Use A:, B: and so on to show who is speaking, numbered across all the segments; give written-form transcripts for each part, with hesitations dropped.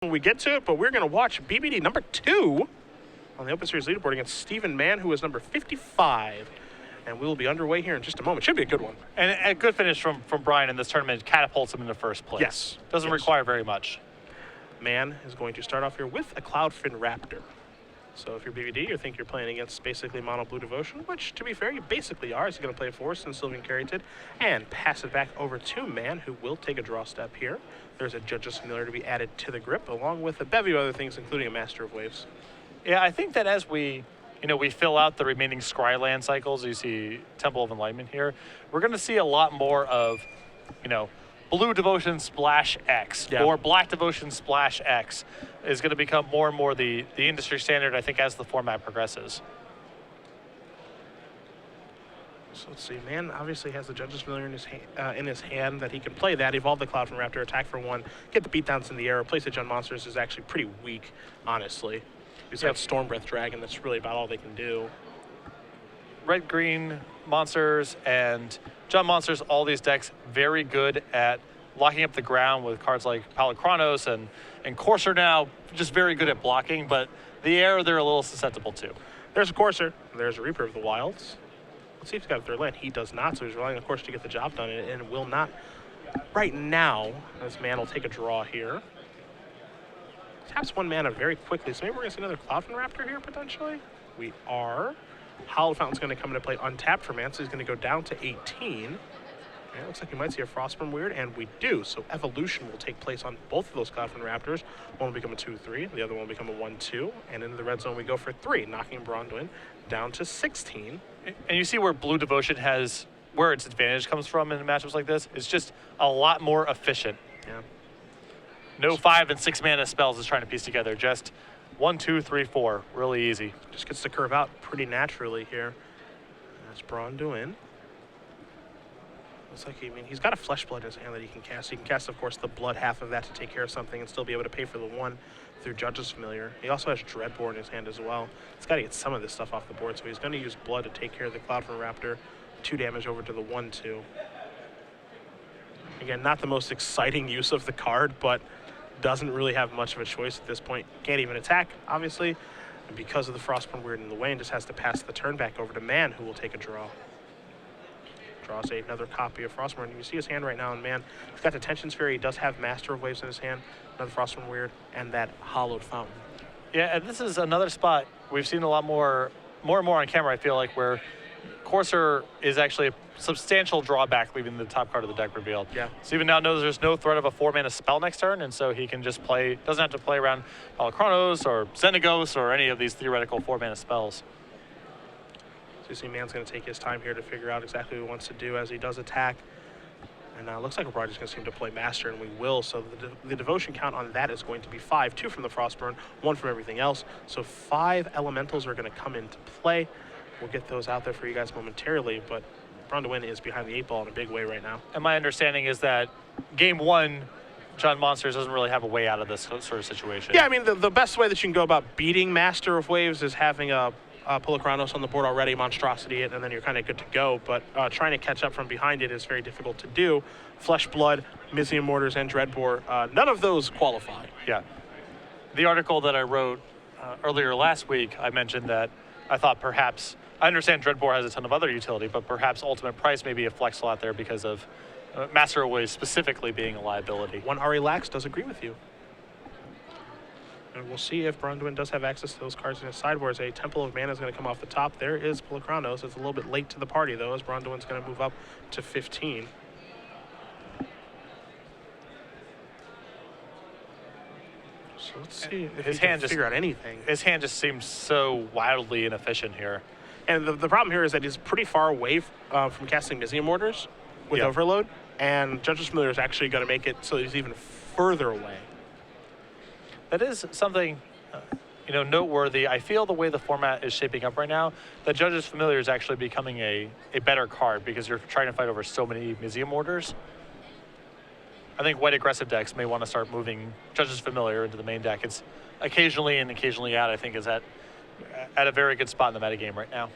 A: when we get to it, but we're going to watch BBD number 2 on the Open Series leaderboard against Stephen Mann, who is number 55. And we will be underway here in just a moment. Should be a good one.
B: And a good finish from Brian in this tournament catapults him into first place.
A: Yes.
B: Doesn't require very much.
A: Mann is going to start off here with a Cloudfin Raptor. So if you're BBD, you think you're playing against basically mono blue devotion, which, to be fair, you basically are. He's going to play Force and Sylvan Carrington and pass it back over to Mann, who will take a draw step here. There's a Judge's Familiar to be added to the grip, along with a bevy of other things, including a Master of Waves.
B: Yeah, I think that as we fill out the remaining Scryland cycles, you see Temple of Enlightenment here, we're going to see a lot more of, Blue Devotion Splash X or Black Devotion Splash X is going to become more and more the industry standard, I think, as the format progresses.
A: So let's see. Mann obviously has the Judge's Familiar in his hand that he can play that, evolve the Cloudfin Raptor, attack for 1, get the beatdowns in the air, replace the Jund Monsters is actually pretty weak, honestly. He's got Storm Breath Dragon, that's really about all they can do.
B: Red-green monsters and Jund Monsters, all these decks very good at locking up the ground with cards like Palikronos and Courser now, just very good at blocking, but the air they're a little susceptible to.
A: There's a Courser, there's a Reaper of the Wilds. Let's see if he's got a third land. He does not, so he's relying on Courser to get the job done, and will not right now, as Mann will take a draw here. Taps 1 mana very quickly, so maybe we're going to see another Cloudfin Raptor here, potentially. We are. Hallowed Fountain's going to come into play untapped for Mann, so he's going to go down to 18. And it looks like we might see a Frostburn Weird, and we do. So Evolution will take place on both of those Cloudfin Raptors. One will become a 2-3, the other one will become a 1-2. And into the red zone we go for 3, knocking Braun-Duin down to 16.
B: And you see where Blue Devotion has, where its advantage comes from in matchups like this. It's just a lot more efficient.
A: Yeah.
B: No 5 and 6 mana spells is trying to piece together. Just 1, 2, 3, 4. Really easy.
A: Just gets to curve out pretty naturally here. That's Braun-Duin. Looks like he's got a Flesh Blood in his hand that he can cast. He can cast, of course, the blood half of that to take care of something and still be able to pay for the 1 through Judge's Familiar. He also has Dreadbore in his hand as well. He's got to get some of this stuff off the board, so he's going to use blood to take care of the Cloudfin Raptor. 2 damage over to the 1-2. Again, not the most exciting use of the card, but doesn't really have much of a choice at this point. Can't even attack, obviously. And because of the Frostburn Weird in the way, and just has to pass the turn back over to Mann, who will take a draw. Draws another copy of Frostburn. You can see his hand right now, and Mann, he's got the Tension Sphere. He does have Master of Waves in his hand, another Frostburn Weird, and that Hallowed Fountain.
B: Yeah, and this is another spot we've seen a lot more and more on camera, I feel like, where Courser is actually a substantial drawback, leaving the top card of the deck revealed.
A: Yeah.
B: Steven now knows there's no threat of a 4-mana spell next turn, and so he can just play, doesn't have to play around Palikronos or Xenagos or any of these theoretical 4-mana spells.
A: So you see Mann's going to take his time here to figure out exactly what he wants to do as he does attack. And it looks like we're probably just going to seem to play Master, and we will. So the devotion count on that is going to be 5, 2 from the Frostburn, 1 from everything else. So 5 elementals are going to come into play. We'll get those out there for you guys momentarily, but Braun-Duin is behind the 8 ball in a big way right now.
B: And my understanding is that game 1, Jund Monsters doesn't really have a way out of this sort of situation.
A: Yeah, I mean, the best way that you can go about beating Master of Waves is having a Palikronos on the board already, Monstrosity it, and then you're kind of good to go. But trying to catch up from behind it is very difficult to do. Flesh Blood, Mysium Mortars, and Dreadbore, none of those qualify.
B: Yeah. The article that I wrote earlier last week, I mentioned that I thought perhaps, I understand Dreadbore has a ton of other utility, but perhaps Ultimate Price may be a flex slot there because of Master of Waves specifically being a liability.
A: One Ari Lax does agree with you. And we'll see if Braun-Duin does have access to those cards in his sideboards. A Temple of Mana is going to come off the top. There is Palikronos. It's a little bit late to the party, though, as Braun-Duin's going to move up to 15. So let's see if
B: his
A: he can
B: hand just
A: figure out anything.
B: His hand just seems so wildly inefficient here.
A: And the problem here is that he's pretty far away from casting Mysium Mortars with Overload, and Judge's Familiar is actually going to make it so he's even further away.
B: That is something, noteworthy. I feel the way the format is shaping up right now, that Judge's Familiar is actually becoming a better card because you're trying to fight over so many Mysium Mortars. I think white aggressive decks may want to start moving Judge's Familiar into the main deck. It's occasionally out, I think, is at a very good spot in the metagame right now.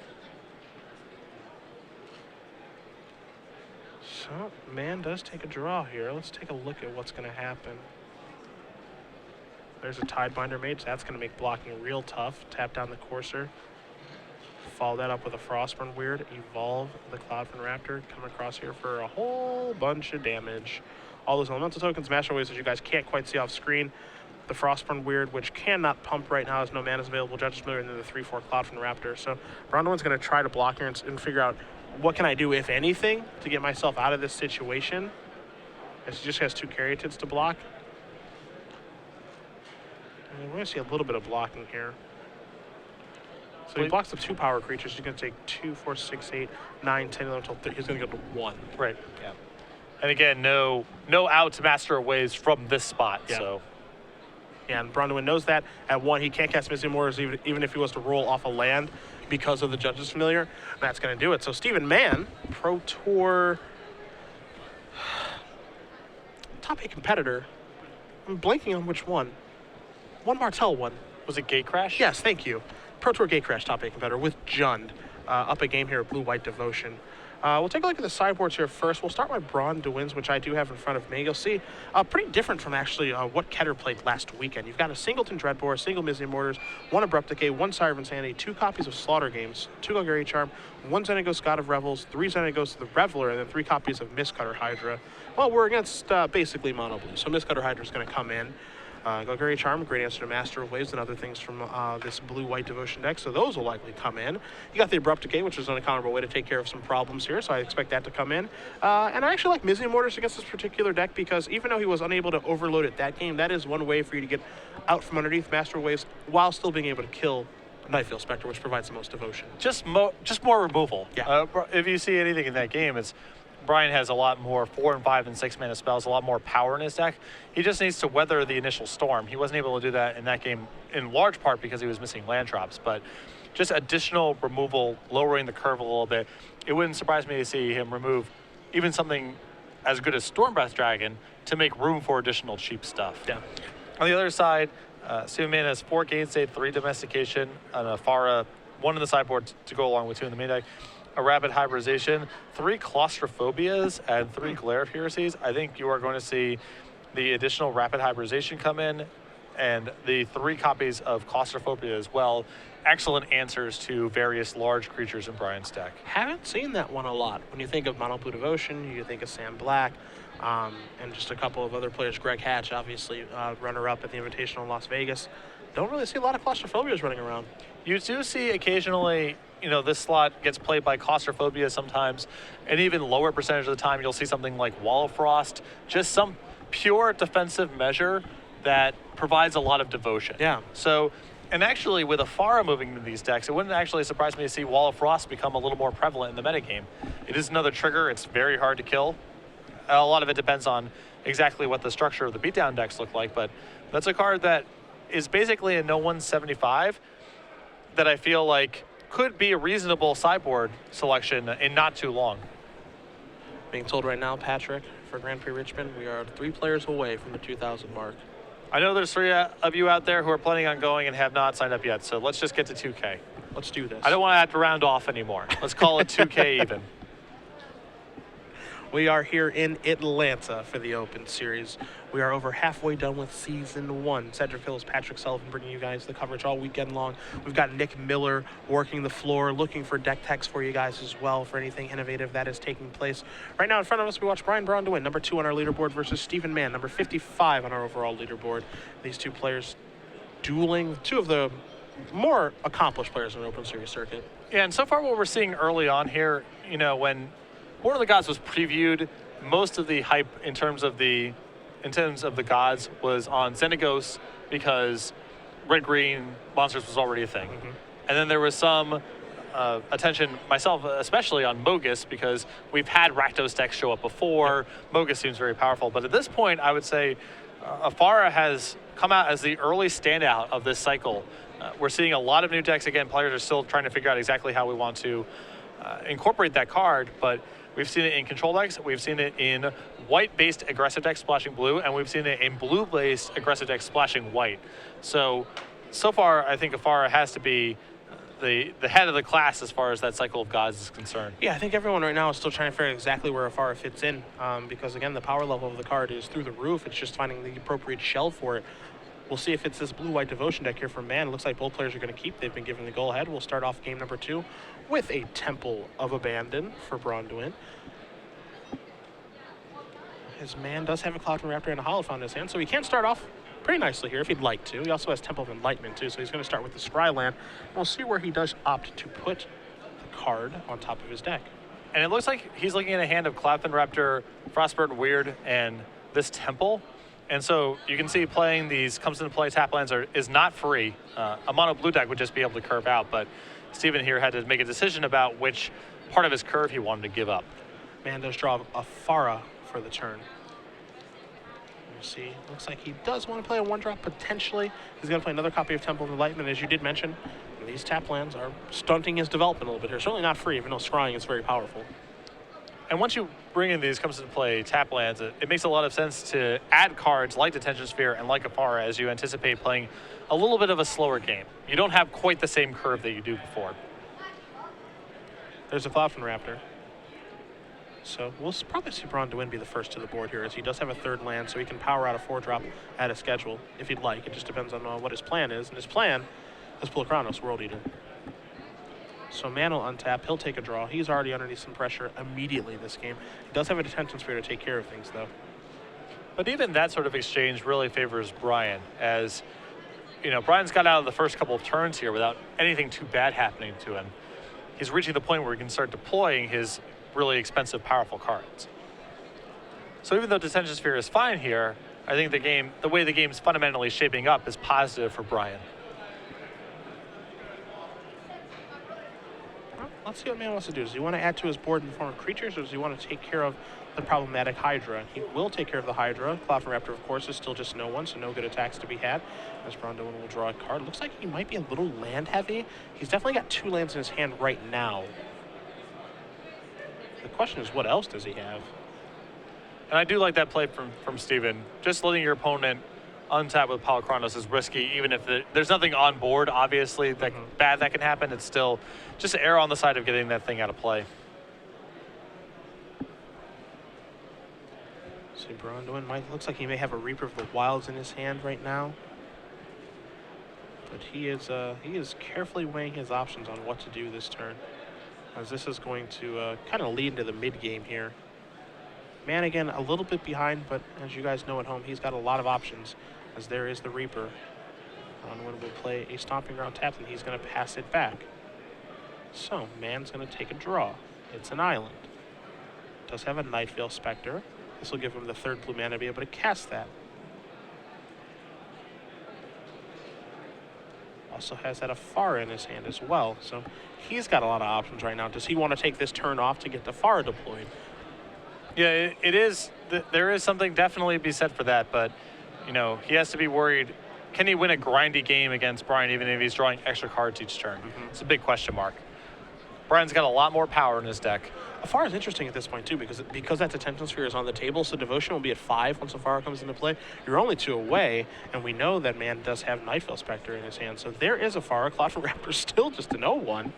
A: So, Mann does take a draw here. Let's take a look at what's going to happen. There's a Tidebinder mage. That's going to make blocking real tough. Tap down the Courser. Follow that up with a Frostburn Weird. Evolve the Cloudfin Raptor. Come across here for a whole bunch of damage. All those elemental tokens, Master Waves, that you guys can't quite see off screen. The Frostburn Weird, which cannot pump right now as no mana is available. Judges Familiar, and then the 3/4 Cloudfin Raptor. So Braun-Duin's going to try to block here and figure out what can I do, if anything, to get myself out of this situation. As he just has 2 Caryatids to block. And we're going to see a little bit of blocking here. So he blocks the 2 power creatures. He's going to take 2, 4, 6, 8, 9, 10, 11, 12, 13. He's going to go to 1.
B: Right. Yeah. And again, no outs Master of Waves from this spot.
A: Yeah.
B: So.
A: Yeah, and Braun-Duin knows that. At 1, he can't cast Missing Mortars even if he was to roll off a land because of the Judge's Familiar. That's going to do it. So Stephen Mann, Pro Tour top 8 competitor. I'm blanking on which one. One Martell one.
B: Was it Gate Crash?
A: Yes, thank you. Pro Tour Gate Crash top 8 competitor with Jund. Up a game here at Blue-White Devotion. We'll take a look at the sideboards here first. We'll start with Braun-Duin's, which I do have in front of me. You'll see pretty different from actually what Keter played last weekend. You've got a Singleton Dreadbore, single Mizzy Mortars, 1 Abrupt Decay, 1 Sire of Insanity, 2 copies of Slaughter Games, 2 Golgari Charm, 1 Xenagos God of Revels, 3 Xenagos the Reveler, and then 3 copies of Mistcutter Hydra. Well, we're against basically mono blue, so Mistcutter Hydra is going to come in. Golgari Charm, great answer to Master of Waves and other things from this Blue-White Devotion deck, so those will likely come in. You got the Abrupt Decay, which is an uncountable way to take care of some problems here, so I expect that to come in. And I actually like Mizzy Mortars against this particular deck because even though he was unable to overload it that game, that is one way for you to get out from underneath Master of Waves while still being able to kill Nightveil Spectre, which provides the most devotion.
B: Just more removal.
A: Yeah.
B: If you see anything in that game, it's Brian has a lot more 4 and 5 and 6 mana spells, a lot more power in his deck. He just needs to weather the initial storm. He wasn't able to do that in that game in large part because he was missing land drops, but just additional removal, lowering the curve a little bit. It wouldn't surprise me to see him remove even something as good as Stormbreath Dragon to make room for additional cheap stuff.
A: Yeah.
B: On the other side, Stephen Mann has 4 Gain State, 3 Domestication, an Afara, 1 in the sideboard to go along with 2 in the main deck, a Rapid Hybridization, 3 Claustrophobias, and 3 Glare of Heresies. I think you are going to see the additional Rapid Hybridization come in, and the 3 copies of Claustrophobia as well. Excellent answers to various large creatures in Brian's deck.
A: Haven't seen that one a lot. When you think of Mono Blue Devotion, you think of Sam Black, and just a couple of other players. Greg Hatch, obviously, runner-up at the Invitational in Las Vegas. Don't really see a lot of Claustrophobias running around.
B: You do see occasionally, this slot gets played by Claustrophobia sometimes, and even lower percentage of the time you'll see something like Wall of Frost, just some pure defensive measure that provides a lot of devotion.
A: Yeah.
B: So, and actually with Afara moving into these decks, it wouldn't actually surprise me to see Wall of Frost become a little more prevalent in the metagame. It is another trigger, it's very hard to kill. A lot of it depends on exactly what the structure of the beatdown decks look like, but that's a card that is basically a no 175 that I feel like could be a reasonable sideboard selection in not too long.
A: Being told right now, Patrick, for Grand Prix Richmond, we are 3 players away from the 2,000 mark.
B: I know there's 3 of you out there who are planning on going and have not signed up yet, so let's just get to 2K.
A: Let's do this.
B: I don't want to have to round off anymore. Let's call it 2K even.
A: We are here in Atlanta for the Open Series. We are over halfway done with Season 1. Cedric Hills, Patrick Sullivan bringing you guys the coverage all weekend long. We've got Nick Miller working the floor, looking for deck techs for you guys as well for anything innovative that is taking place. Right now in front of us, we watch Brian Braun-Duin, number 2 on our leaderboard, versus Stephen Mann, number 55 on our overall leaderboard. These 2 players dueling, 2 of the more accomplished players in the Open Series circuit.
B: Yeah, and so far what we're seeing early on here, when Born of the Gods was previewed, most of the hype in terms of the gods was on Xenagos because red-green monsters was already a thing. Mm-hmm. And then there was some attention, myself especially, on Mogus because we've had Rakdos decks show up before. Mogus seems very powerful. But at this point, I would say Afara has come out as the early standout of this cycle. We're seeing a lot of new decks. Again, players are still trying to figure out exactly how we want to incorporate that card, but we've seen it in control decks, we've seen it in white-based aggressive decks splashing blue, and we've seen it in blue-based aggressive decks splashing white. So far, I think Afara has to be the head of the class as far as that cycle of gods is concerned.
A: Yeah, I think everyone right now is still trying to figure out exactly where Afara fits in, because again, the power level of the card is through the roof. It's just finding the appropriate shell for it. We'll see if it's this blue-white Devotion deck here for Mann. It looks like both players are going to keep. They've been given the go-ahead. We'll start off game number 2 with a Temple of Abandon for Braun-Duin. His man does have a Cloud Raptor and a Holophant in his hand, so he can start off pretty nicely here if he'd like to. He also has Temple of Enlightenment too, so he's going to start with the Scryland. And we'll see where he does opt to put the card on top of his deck.
B: And it looks like he's looking at a hand of Cloudfin Raptor, Frostburn Weird, and this Temple. And so you can see playing these comes into play tap lands is not free. A mono blue deck would just be able to curve out, but Steven here had to make a decision about which part of his curve he wanted to give up.
A: Man does draw a Farah for the turn. We'll see. Looks like he does want to play a 1-drop potentially. He's going to play another copy of Temple of Enlightenment, as you did mention. These tap lands are stunting his development a little bit here. Certainly not free, even though scrying is very powerful.
B: And once you bring in these comes into play tap lands, it makes a lot of sense to add cards like Detention Sphere and like Afara as you anticipate playing a little bit of a slower game. You don't have quite the same curve that you do before.
A: There's a Cloudfin Raptor. So we'll probably see Braun-Duin be the first to the board here, as he does have a 3rd land, so he can power out a 4-drop at a schedule if he'd like. It just depends on what his plan is. And his plan is pull a Chronos World Eater. So Mann will untap. He'll take a draw. He's already underneath some pressure immediately this game. He does have a Detention Sphere to take care of things, though.
B: But even that sort of exchange really favors Brian, as Brian's got out of the first couple of turns here without anything too bad happening to him. He's reaching the point where he can start deploying his really expensive, powerful cards. So even though Detention Sphere is fine here, I think the way the game's fundamentally shaping up is positive for Brian.
A: Let's see what Mann wants to do. Does he want to add to his board in the form of creatures, or does he want to take care of the problematic Hydra? He will take care of the Hydra. Cloudfin Raptor, of course, is still just no one, so no good attacks to be had. As Braun-Duin will draw a card. Looks like he might be a little land heavy. He's definitely got 2 lands in his hand right now. The question is, what else does he have?
B: And I do like that play from Steven. Just letting your opponent untap with Polychronos is risky, even if there's nothing on board, obviously, bad that can happen. It's still just an error on the side of getting that thing out of play.
A: See, Braun-Duin looks like he may have a Reaper of the Wilds in his hand right now. But he is carefully weighing his options on what to do this turn, as this is going to kind of lead into the mid-game here. Mann, again, a little bit behind, but as you guys know at home, he's got a lot of options, as there is the Reaper. Braun-Duin will play a Stomping Ground tap, and he's going to pass it back. So, Mann's going to take a draw. It's an island. Does have a Nightveil Spectre. This will give him the 3rd blue mana to be able to cast that. Also has that Afara in his hand as well, so he's got a lot of options right now. Does he want to take this turn off to get the Afara deployed?
B: Yeah, it is. There is something definitely to be said for that, but he has to be worried. Can he win a grindy game against Brian, even if he's drawing extra cards each turn? It's a big question mark. Brian's got a lot more power in his deck.
A: Afara is interesting at this point too, because that Detention Sphere is on the table, so Devotion will be at 5 once Afara comes into play. You're only 2 away, and we know that Mann does have Nightveil Spectre in his hand, so there is Afara. Cloudfin Raptor still just an 0-1,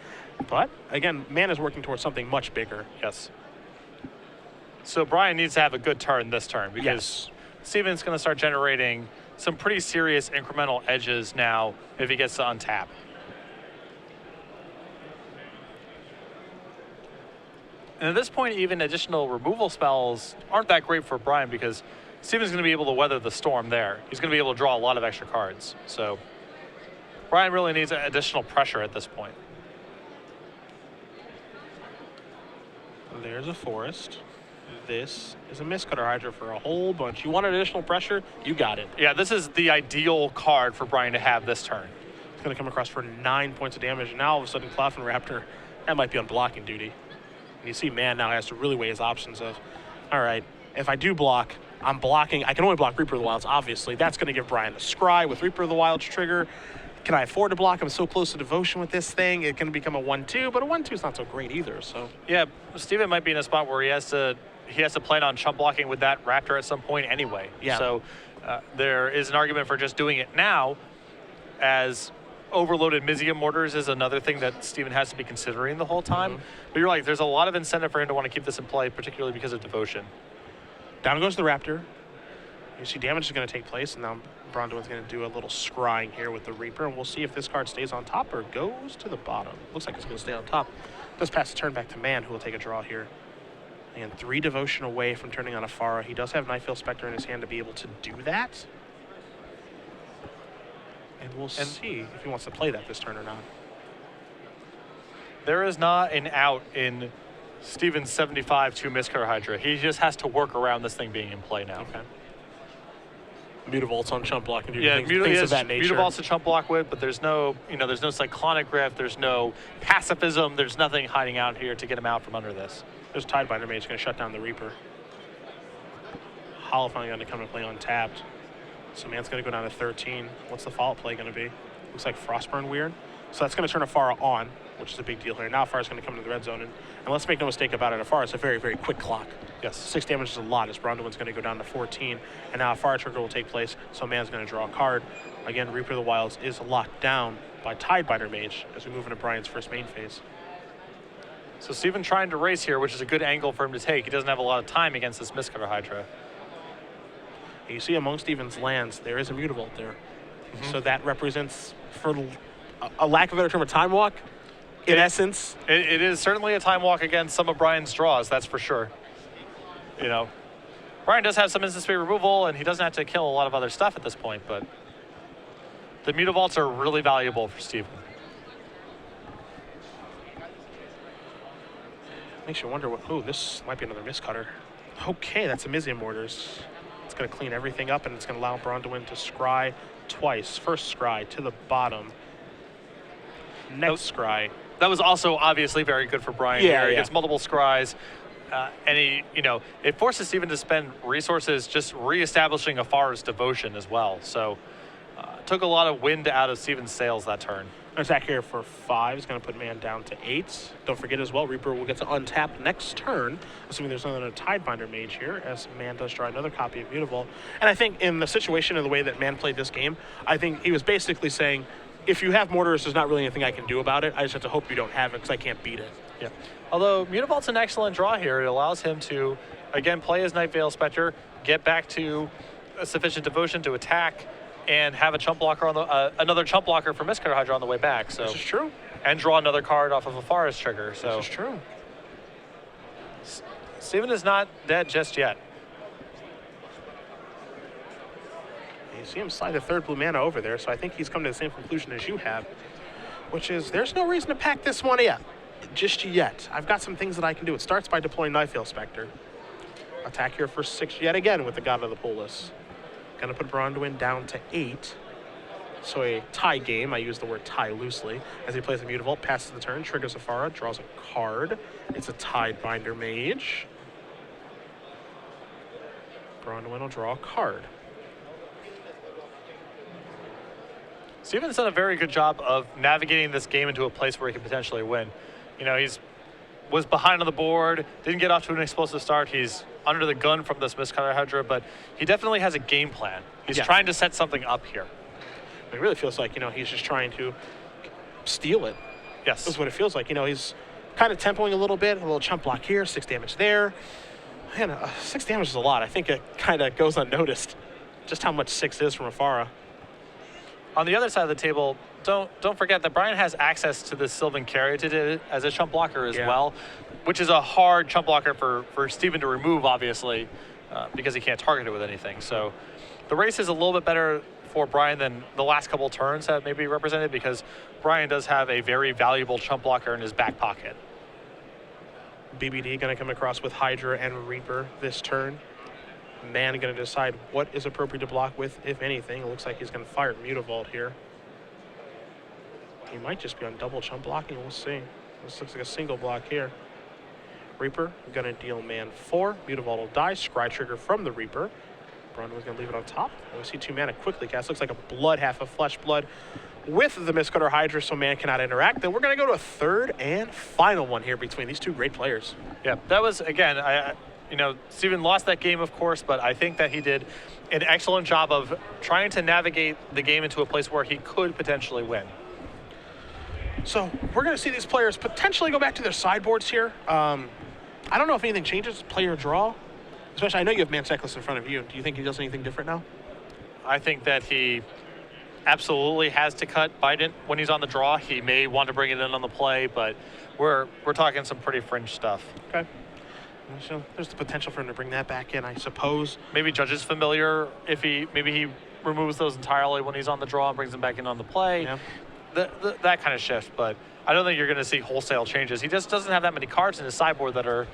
A: but again, Mann is working towards something much bigger.
B: Yes. So Brian needs to have a good turn this turn, because
A: yes,
B: Steven's going to start generating some pretty serious incremental edges now if he gets to untap. And at this point, even additional removal spells aren't that great for Brian, because Steven's going to be able to weather the storm there. He's going to be able to draw a lot of extra cards. So Brian really needs additional pressure at this point.
A: There's a Forest. This is a Mistcutter Hydra for a whole bunch. You want additional pressure? You got it.
B: Yeah, this is the ideal card for Brian to have this turn.
A: It's going to come across for 9 points of damage, and now all of a sudden Cloudfin Raptor, that might be on blocking duty. And you see Mann now has to really weigh his options of, all right, if I do block, I'm blocking. I can only block Reaper of the Wilds, obviously. That's going to give Brian a scry with Reaper of the Wilds trigger. Can I afford to block? I'm so close to Devotion with this thing. It can become a 1-2, but a 1-2 is not so great either. So
B: yeah, Steven might be in a spot where he has to plan on chump blocking with that Raptor at some point anyway.
A: Yeah.
B: So there is an argument for just doing it now, as overloaded Mizium Mortars is another thing that Steven has to be considering the whole time. But you're right, there's a lot of incentive for him to want to keep this in play, particularly because of Devotion.
A: Down goes the Raptor. You see damage is going to take place, and now Braun-Duin's going to do a little scrying here with the Reaper, and we'll see if this card stays on top or goes to the bottom. Looks like it's going to stay on top. Does pass the turn back to Mann, who will take a draw here. And 3 Devotion away from turning on a Farah. He does have Nightveil Spectre in his hand to be able to do that. And we'll see if he wants to play that this turn or not.
B: There is not an out in Steven's 75 to Mistcutter Hydra. He just has to work around this thing being in play now.
A: Okay. Mutavault's on chump block and do things
B: of
A: that nature.
B: Mutavault's a chump block with, but there's no, there's no Cyclonic Rift, there's no pacifism, there's nothing hiding out here to get him out from under this.
A: There's Tidebinder Mage going to shut down the Reaper. Holofying going to come and play untapped. So Mann's going to go down to 13. What's the follow-up play going to be? Looks like Frostburn Weird. So that's going to turn Afara on, which is a big deal here. Now Afara's going to come into the red zone. And let's make no mistake about it, Afara is a very, very quick clock.
B: Yes.
A: 6 damage is a lot as Braun-Duin's going to go down to 14. And now Afara trigger will take place, so Mann's going to draw a card. Again, Reaper of the Wilds is locked down by Tidebinder Mage as we move into Brian's first main phase.
B: So Steven trying to race here, which is a good angle for him to take. He doesn't have a lot of time against this Mistcutter Hydra.
A: You see among Steven's lands, there is a Mutavault there. So that represents, for a lack of a better term, a time walk, in essence.
B: It is certainly a time walk against some of Brian's draws, that's for sure. Brian does have some instant speed removal, and he doesn't have to kill a lot of other stuff at this point, but the Mutavaults are really valuable for Steven.
A: Makes you wonder what, this might be another Mistcutter. Okay, that's a Mizium Mortars. It's going to clean everything up, and it's going to allow Braun-Duin to scry twice. First scry to the bottom. Next scry.
B: That was also obviously very good for Brian here. He gets multiple scries, and it forces Steven to spend resources just reestablishing Afara's devotion as well. So took a lot of wind out of Steven's sails that turn.
A: Attack here for 5 is going to put Mann down to 8. Don't forget as well, Reaper will get to untap next turn, assuming there's another Tidebinder Mage here, as Mann does draw another copy of Mutavault. And I think in the situation and the way that Mann played this game, I think he was basically saying, if you have Mortars, there's not really anything I can do about it. I just have to hope you don't have it because I can't beat it.
B: Yeah. Although Mutavault's an excellent draw here. It allows him to, again, play his Nightveil Spectre, get back to a sufficient devotion to attack, and have a chump blocker on the another chump blocker for Mistcutter Hydra on the way back. So
A: this is true.
B: And draw another card off of Afara's trigger. So
A: this is true.
B: Steven is not dead just yet.
A: You see him slide the 3rd blue mana over there, so I think he's come to the same conclusion as you have, which is there's no reason to pack this one yet. Just yet. I've got some things that I can do. It starts by deploying Nightveil Spectre. Attack here for 6 yet again with the God of the Polis. Going to put Braun-Duin down to 8. So a tie game. I use the word tie loosely. As he plays the Mutavault, passes the turn, triggers Afara, draws a card. It's a Tidebinder Mage. Braun-Duin will draw a card.
B: Steven's done a very good job of navigating this game into a place where he can potentially win. Was behind on the board, didn't get off to an explosive start. He's under the gun from this Mistcutter Hydra, but he definitely has a game plan. He's trying to set something up here.
A: It really feels like, he's just trying to steal it.
B: Yes.
A: That's what it feels like. He's kind of tempoing a little bit, a little chump block here, 6 damage there. Man, 6 damage is a lot. I think it kind of goes unnoticed just how much 6 is from Afara.
B: On the other side of the table, don't forget that Brian has access to the Sylvan Caryatid as a chump blocker as well, which is a hard chump blocker for Steven to remove, obviously, because he can't target it with anything. So the race is a little bit better for Brian than the last couple turns that may be represented, because Brian does have a very valuable chump blocker in his back pocket.
A: BBD going to come across with Hydra and Reaper this turn. Mann going to decide what is appropriate to block with, if anything. It looks like he's going to fire Mutavault here. He might just be on double chump blocking. We'll see. This looks like a single block here. Reaper going to deal Mann 4. Mutavault will die. Scry trigger from the Reaper. Braun-Duin's going to leave it on top. And we see 2 mana quickly cast. Looks like a blood, half of flesh blood with the Mistcutter Hydra, so Mann cannot interact. Then we're going to go to a 3rd and final one here between these 2 great players.
B: Yeah, that was, again, Steven lost that game, of course, but I think that he did an excellent job of trying to navigate the game into a place where he could potentially win.
A: So we're going to see these players potentially go back to their sideboards here. I don't know if anything changes, player draw. Especially, I know you have Mann Checklist in front of you. Do you think he does anything different now?
B: I think that he absolutely has to cut Biden when he's on the draw. He may want to bring it in on the play, but we're talking some pretty fringe stuff.
A: Okay. So there's the potential for him to bring that back in, I suppose.
B: Maybe Judge's familiar if maybe he removes those entirely when he's on the draw and brings them back in on the play.
A: Yeah.
B: That kind of shift, but I don't think you're going to see wholesale changes. He just doesn't have that many cards in his sideboard that are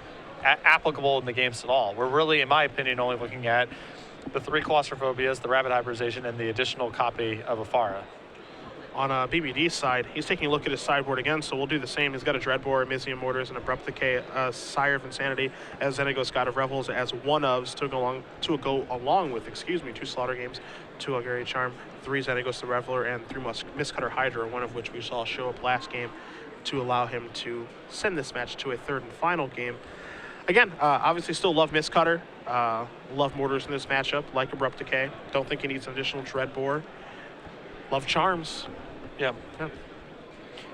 B: applicable in the games at all. We're really, in my opinion, only looking at the 3 claustrophobias, the rapid hybridization, and the additional copy of Afara.
A: On BBD's side, he's taking a look at his sideboard again, so we'll do the same. He's got a Dreadbore, Mizium Mortars, and Abrupt Decay, Sire of Insanity, as Xenagos, God of Revels, as one ofs to go along with 2 Slaughter Games, 2 Augury Charm, 3 Xenagos the Reveler, and 3 Mistcutter Hydra, one of which we saw show up last game to allow him to send this match to a 3rd and final game. Again, obviously still love Mistcutter, love Mortars in this matchup, like Abrupt Decay. Don't think he needs an additional Dreadbore. Love Charms.
B: Yeah.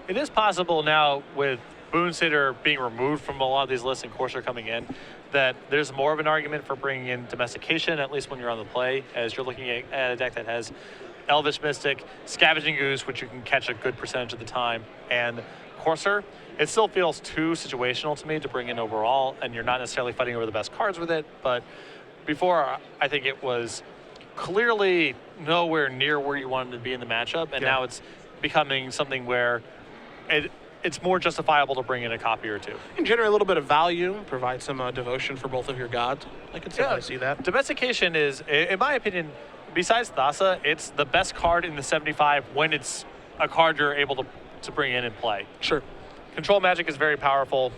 B: It is possible now with Boonsitter being removed from a lot of these lists and Corsair coming in, that there's more of an argument for bringing in Domestication, at least when you're on the play, as you're looking at a deck that has Elvish Mystic, Scavenging Ooze, which you can catch a good percentage of the time, and Corsair. It still feels too situational to me to bring in overall, and you're not necessarily fighting over the best cards with it, but before, I think it was clearly nowhere near where you wanted to be in the matchup, and now it's becoming something where it's more justifiable to bring in a copy or 2.
A: And generate a little bit of value, provide some devotion for both of your gods. I can certainly see that.
B: Domestication is, in my opinion, besides Thassa, it's the best card in the 75 when it's a card you're able to bring in and play.
A: Sure.
B: Control Magic is very powerful,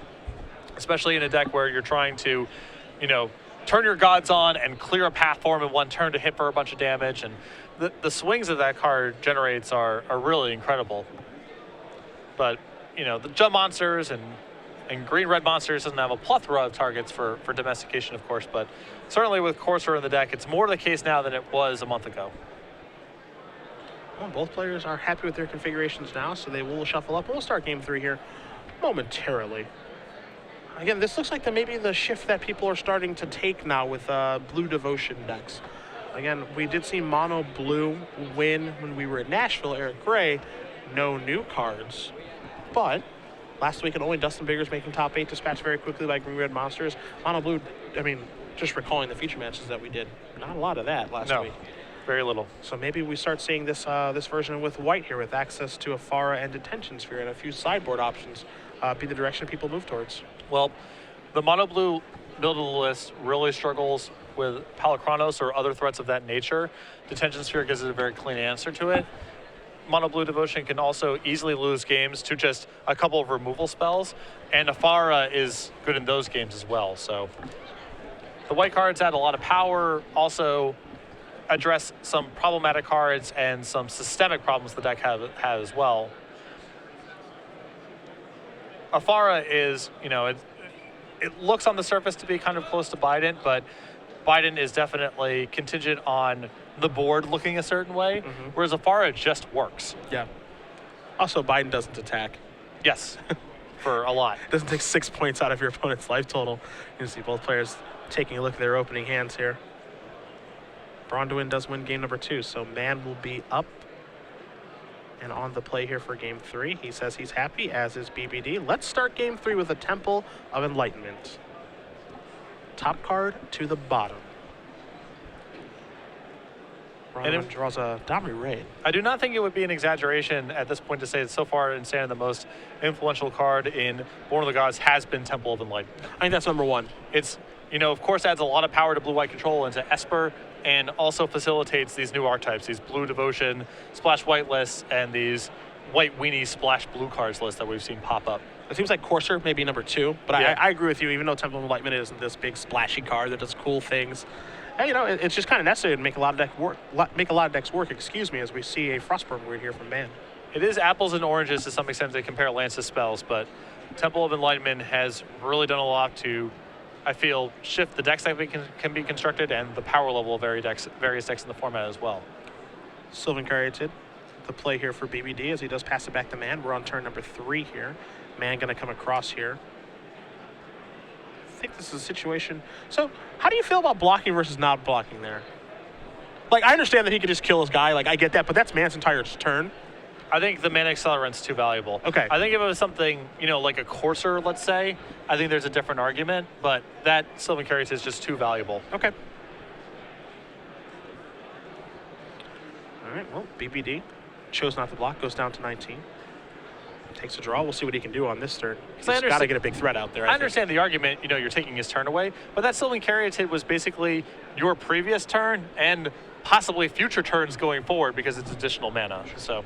B: especially in a deck where you're trying to, turn your gods on and clear a path for them in one turn to hit for a bunch of damage. And the swings that card generates are really incredible. But, the Jump monsters and green-red monsters doesn't have a plethora of targets for domestication, of course, but certainly with Corsair in the deck, it's more the case now than it was a month ago.
A: Well, both players are happy with their configurations now, so they will shuffle up. We'll start game 3 here momentarily. Again, this looks like maybe the shift that people are starting to take now with blue devotion decks. Again, we did see mono blue win when we were at Nashville, Eric Gray. No new cards. But last week, only Dustin Biggers making top 8, dispatched very quickly by green red monsters. Mono blue, just recalling the feature matches that we did, not a lot of that last week.
B: Very little.
A: So maybe we start seeing this this version with white here, with access to Afara and Detention Sphere and a few sideboard options be the direction people move towards.
B: Well, the mono blue build of the list really struggles with Palachronos or other threats of that nature. Detention Sphere gives it a very clean answer to it. Mono blue devotion can also easily lose games to just a couple of removal spells, and Afara is good in those games as well. So the white cards add a lot of power, also address some problematic cards and some systemic problems the deck has as well. Afara is, it looks on the surface to be kind of close to Biden, but Biden is definitely contingent on the board looking a certain way, whereas Afara just works.
A: Yeah. Also, Biden doesn't attack.
B: Yes, for a lot.
A: Doesn't take 6 points out of your opponent's life total. You can see both players taking a look at their opening hands here. Braun-Duin does win game number 2, so Mann will be up and on the play here for game 3. He says he's happy, as is BBD. Let's start game 3 with a Temple of Enlightenment. Top card to the bottom. Braun-Duin draws a Domri Raid.
B: I do not think it would be an exaggeration at this point to say that so far in Standard, the most influential card in Born of the Gods has been Temple of Enlightenment.
A: I think that's number 1.
B: It's, of course, adds a lot of power to blue-white control into Esper, and also facilitates these new archetypes, these blue devotion, splash white lists, and these white weenie splash blue cards lists that we've seen pop up.
A: It seems like Corsair may be number 2, but yeah. I agree with you. Even though Temple of Enlightenment isn't this big splashy card that does cool things, and, it's just kind of necessary to make a lot of decks work. As we see a Frostburn word here from Mann.
B: It is apples and oranges to some extent to compare Lance's spells, but Temple of Enlightenment has really done a lot to, I feel, shift the decks that can be constructed and the power level of various decks in the format as well.
A: Sylvan Caryatid, the play here for BBD as he does pass it back to Mann. We're on turn number 3 here. Mann going to come across here. I think this is a situation. So how do you feel about blocking versus not blocking there? Like, I understand that he could just kill his guy. Like, I get that, but that's Mann's entire turn.
B: I think the mana accelerant's too valuable.
A: Okay.
B: I think if it was something, like a courser, let's say, I think there's a different argument, but that Sylvan Caryatid is just too valuable.
A: Okay. All right, well, BBD chose not to block, goes down to 19. Takes a draw. We'll see what he can do on this turn. He's got to get a big threat out there.
B: I understand the argument, you're taking his turn away, but that Sylvan Caryatid was basically your previous turn and possibly future turns going forward because it's additional mana. So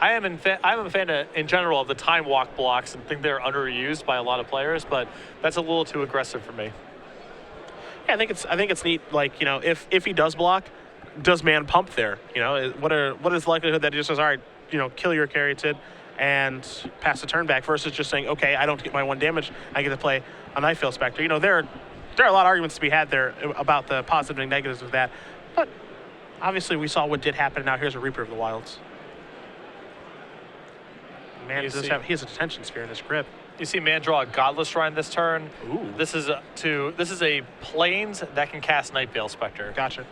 B: I'm a fan in general of the time walk blocks and think they're underused by a lot of players, but that's a little too aggressive for me.
A: Yeah, I think it's neat. Like, if he does block, does Mann pump there? What is the likelihood that he just says, all right, kill your Caryatid and pass the turn back versus just saying, okay, I don't get my 1 damage, I get to play a Night Veil Spectre. There are a lot of arguments to be had there about the positives and negatives of that, but obviously we saw what did happen. Now here's a Reaper of the Wilds. Mann he has a detention sphere in his grip.
B: You see Mann draw a Godless Shrine this turn.
A: Ooh.
B: This is a Plains that can cast Night Veil Spectre.
A: Gotcha.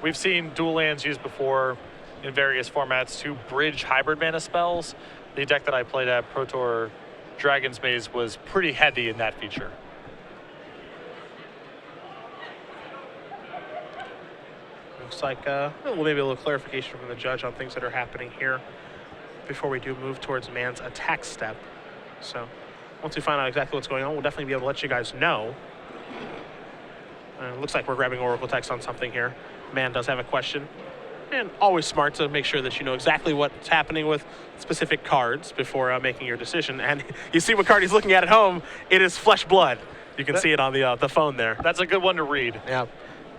B: We've seen dual lands used before in various formats to bridge hybrid mana spells. The deck that I played at Pro Tour Dragon's Maze was pretty heavy in that feature.
A: Looks like maybe a little clarification from the judge on things that are happening here before we do move towards Mann's attack step. So once we find out exactly what's going on, we'll definitely be able to let you guys know. Looks like we're grabbing Oracle text on something here. Mann does have a question. And always smart to make sure that you know exactly what's happening with specific cards before making your decision. And you see what card he's looking at home. It is Flesh Blood. You can see it on the phone there.
B: That's a good one to read.
A: Yeah.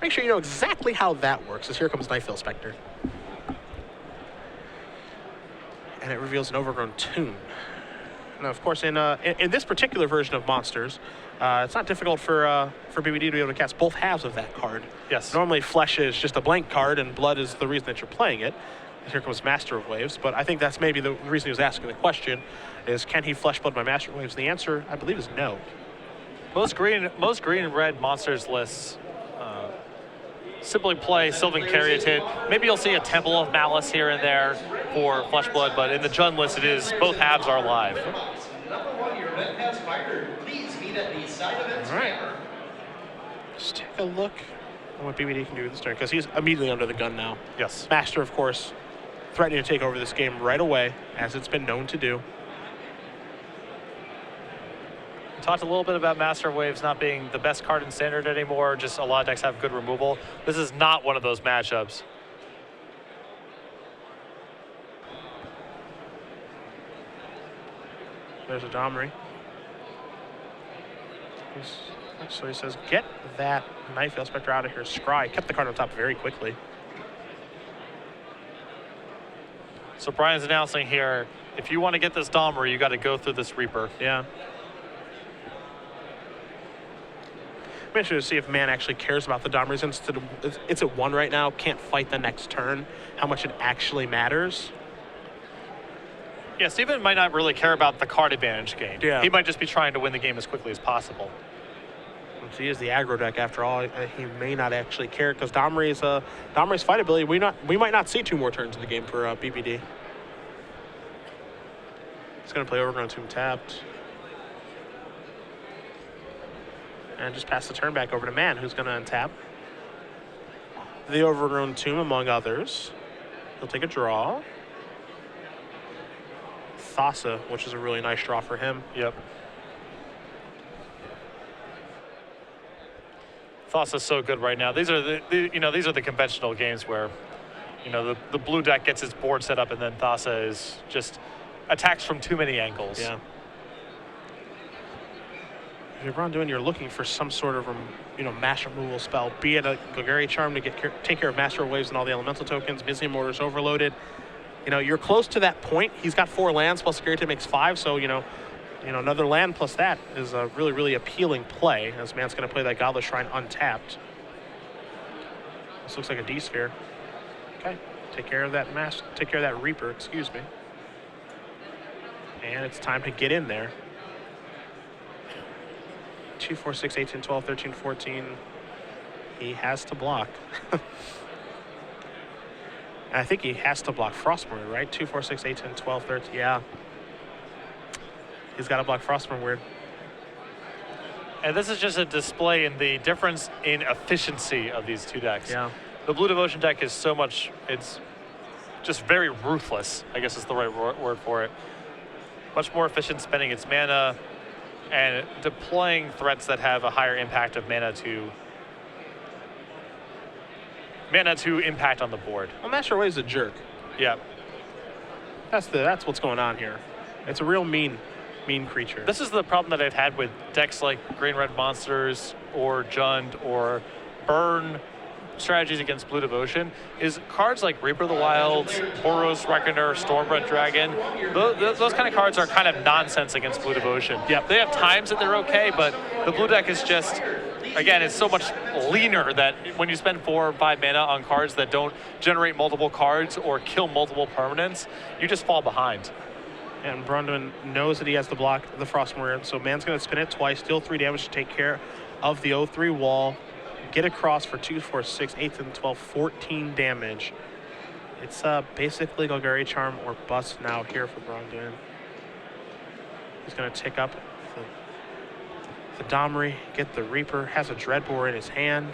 A: Make sure you know exactly how that works, as here comes Night Veil Spectre. And it reveals an Overgrown Tomb. Now, of course, in this particular version of Monsters, it's not difficult for BBD to be able to cast both halves of that card.
B: Yes.
A: Normally, Flesh is just a blank card, and Blood is the reason that you're playing it. Here comes Master of Waves, but I think that's maybe the reason he was asking the question, is can he Flesh Blood my Master of Waves? The answer, I believe, is no.
B: Most green and red Monsters lists simply play Sylvan Caryatid. Maybe you'll see a Temple of Malice here and there for Flesh Blood, but in the Jund list, it is both halves are live.
A: All right. Let's take a look at what BBD can do this turn, because he's immediately under the gun now.
B: Yes.
A: Master, of course, threatening to take over this game right away, as it's been known to do.
B: We talked a little bit about Master of Waves not being the best card in Standard anymore, just a lot of decks have good removal. This is not one of those matchups.
A: There's a Domri. So he says, get that Night Veil Spectre out of here. Scry kept the card on top very quickly.
B: So Brian's announcing here, if you want to get this Domri, you got to go through this Reaper.
A: Yeah. I'm interested to see if Mann actually cares about the Domri. Instead of, it's at 1 right now, can't fight the next turn, how much it actually matters.
B: Yeah, Steven might not really care about the card advantage game.
A: Yeah.
B: He might just be trying to win the game as quickly as possible.
A: He is the aggro deck after all. He may not actually care, because Domri's fight ability, we might not see 2 more turns in the game for BBD. He's going to play Overgrown Tomb tapped. And just pass the turn back over to Mann, who's going to untap the Overgrown Tomb, among others. He'll take a draw. Thassa, which is a really nice draw for him.
B: Yep. Thassa's so good right now. These are the conventional games where, the blue deck gets its board set up and then Thassa is just attacks from too many angles.
A: Yeah. If you're Braun-Duin, you're looking for some sort of, mass removal spell, be it a Golgari Charm to take care of Master of Waves and all the elemental tokens. Mizzium Mortar's overloaded. You're close to that point. He's got 4 lands plus Caryatid makes 5, so another land plus that is a really, really appealing play, as Mann's going to play that Godless Shrine untapped. This looks like a D-Sphere. Okay, take care of that Reaper, excuse me. And it's time to get in there. 2, 4, 6, 8, 10, 12, 13, 14. He has to block. I think he has to block Frostmourne, right? 2, 4, 6, 8, 10, 12, 13. Yeah. He's got to block Frostmourne weird.
B: And this is just a display in the difference in efficiency of these two decks.
A: Yeah.
B: The Blue Devotion deck is so much, it's just very ruthless, I guess is the right word for it. Much more efficient spending its mana and deploying threats that have a higher impact of mana to impact on the board.
A: Well, Master Wave's a jerk.
B: Yeah.
A: That's what's going on here. It's a real mean creature.
B: This is the problem that I've had with decks like Green Red Monsters or Jund or Burn strategies against Blue Devotion is cards like Reaper of the Wilds, Boros Reckoner, Stormbred Dragon. Those kind of cards are kind of nonsense against Blue Devotion.
A: Yep.
B: They have times that they're okay, but the blue deck is just, again, it's so much leaner that when you spend 4 or 5 mana on cards that don't generate multiple cards or kill multiple permanents, you just fall behind.
A: And Braun-Duin knows that he has to block the Frostmourne, so Mann's going to spin it twice, deal 3 damage to take care of the 0-3 wall, get across for 2, 4, 6, 8, 10, 12, 14 damage. It's basically Golgari Charm or bust now here for Braun-Duin. He's going to tick up the Domri, get the Reaper, has a Dreadbore in his hand.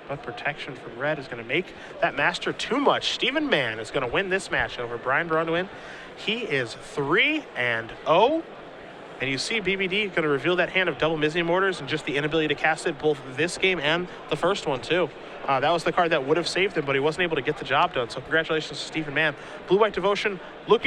A: But protection from red is going to make that Master too much. Stephen Mann is going to win this match over Brian Braun-Duin. He is 3-0. And you see BBD going to reveal that hand of double Mizzing Mortars and just the inability to cast it both this game and the first one too. That was the card that would have saved him, but he wasn't able to get the job done. So congratulations to Stephen Mann. Blue-White Devotion looking